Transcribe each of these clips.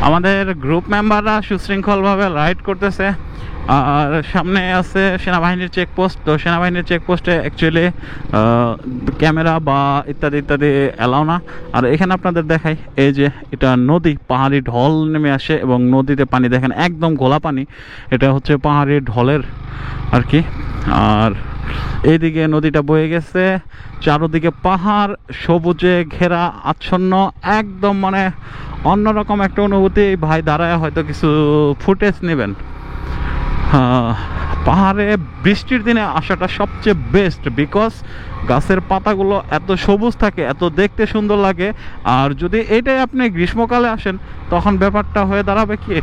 আমাদের গ্রুপ মেম্বাররা সুশৃঙ্খলভাবে রাইড করতেছে। আর সামনে আছে সেনাবাহিনীর চেকপোস্ট। তো সেনাবাহিনীর চেকপোস্টে অ্যাকচুয়ালি ক্যামেরা বা ইত্যাদি ইত্যাদি অ্যালাউ না। আর এখানে আপনাদের দেখাই, এই যে এটা নদী, পাহাড়ি ঢল নেমে আসে এবং নদীতে পানি দেখেন একদম ঘোলা পানি। এটা হচ্ছে পাহাড়ি ঢলের আর কি। আর এইদিকে নদীটা বয়ে গেছে, চারোদিকে পাহাড়, সবুজে ঘেরা আচ্ছন্ন, একদম মানে অন্যরকম একটা অনুভূতি। ভাই দাঁড়ায় হয়তো কিছু ফুটেজ নেবেন। পাহাড়ে বৃষ্টির দিনে আসাটা সবচেয়ে বেস্ট, বিকজ গাছের পাতাগুলো এত সবুজ থাকে, এত দেখতে সুন্দর লাগে। আর যদি এটাই আপনি গ্রীষ্মকালে আসেন, তখন ব্যাপারটা হয়ে দাঁড়াবে কি,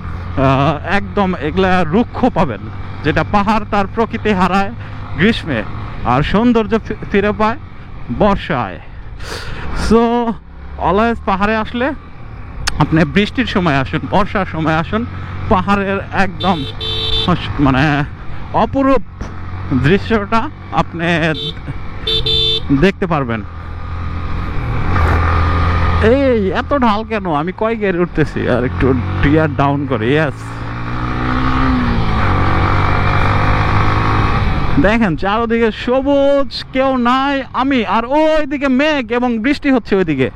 একদম এগুলা রুক্ষ পাবেন, যেটা পাহাড় তার প্রকৃতি হারায় গ্রীষ্মে আর সৌন্দর্য ফিরে পায় বর্ষায়। সো অলওয়েজ পাহাড়ে আসলে আপনি বৃষ্টির সময় আসুন, বর্ষার সময় আসুন, পাহাড়ের একদম মানে অপরূপ দৃশ্যটা আপনি দেখতে পারবেন। এই এত ঢাল কেন? আমি কয় গিয়ারে উঠতেছি, আর একটু টিয়ার ডাউন করে। ইয়েস, দেখেন চারদিকে সবুজ, কেউ নাই, আমি আর ওইদিকে মেঘ এবং বৃষ্টি হচ্ছে ওইদিকে।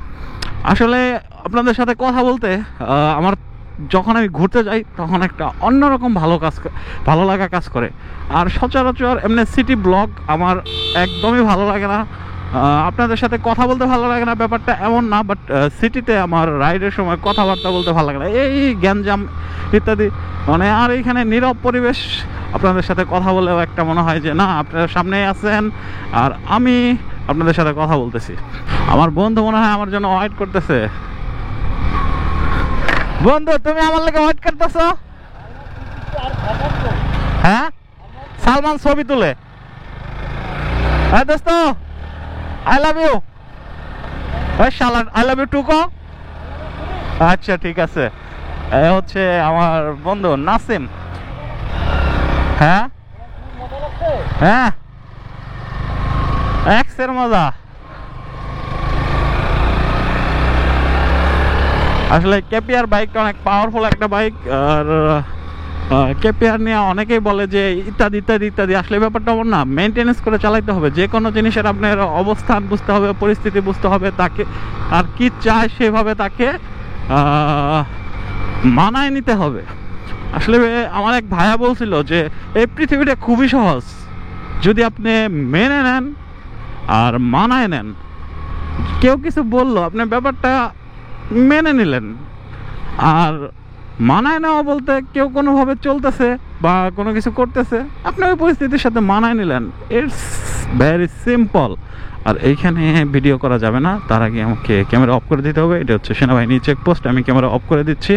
আসলে আপনাদের সাথে কথা বলতে আমার, যখন আমি ঘুরতে যাই তখন একটা অন্যরকম ভালো লাগা কাজ করে। আর সচরাচর এমনি সিটি ব্লগ আমার একদমই ভালো লাগে না, আপনাদের সাথে কথা বলতে ভালো লাগে না, ব্যাপারটা এমন না। বাট সিটিতে আমার রাইডের সময় কথাবার্তা বলতে ভালো লাগে না, এই গ্যাঞ্জাম ইত্যাদি মানে। আর এইখানে নীরব পরিবেশ, আপনাদের সাথে কথা বলেও একটা মনে হয় যে না, আপনারা সামনেই আছেন আর আমি আপনাদের সাথে কথা বলতেছি। আমার বন্ধু মনে হয় আমার জন্য ওয়েট করতেছে। বন্ধু, তুমি আমার লাগে ওয়েট করতেছ? হ্যাঁ, সালমান ছবি তুলে। হ্যাঁ দোস্ত, I love you. I love you too কো। আচ্ছা ঠিক আছে। এ হচ্ছে আমার বন্ধু নাসিম। হ্যাঁ হ্যাঁ, এক্সের মজা। আসলে কেপিআর বাইকটা অনেক পাওয়ারফুল একটা বাইক। আর কেপিআর নিয়ে অনেকেই বলে যে ইত্যাদি ইত্যাদি ইত্যাদি। আসলে ব্যাপারটা এমন না, মেনটেনেন্স করে চালাইতে হবে। যে কোনো জিনিসের আপনার অবস্থান বুঝতে হবে, পরিস্থিতি বুঝতে হবে, তাকে আর কি চায় সেভাবে তাকে মানায় নিতে হবে। আসলে আমার এক ভাইয়া বলছিল যে এই পৃথিবীটা খুবই সহজ, যদি আপনি মেনে নেন আর মানায় নেন। কেউ কিছু বললো, আপনি ব্যাপারটা মেনে নিলেন। আর মানায় নেওয়া বলতে কেউ কোনোভাবে চলতেছে বা কোনো কিছু করতেছে, আপনি ওই পরিস্থিতির সাথে মানায় নিলেন। It's very simple. আর এইখানে ভিডিও করা যাবে না, তার আগে আমাকে ক্যামেরা অফ করে দিতে হবে। এটা হচ্ছে সেনাবাহিনী চেকপোস্ট, আমি ক্যামেরা অফ করে দিচ্ছি।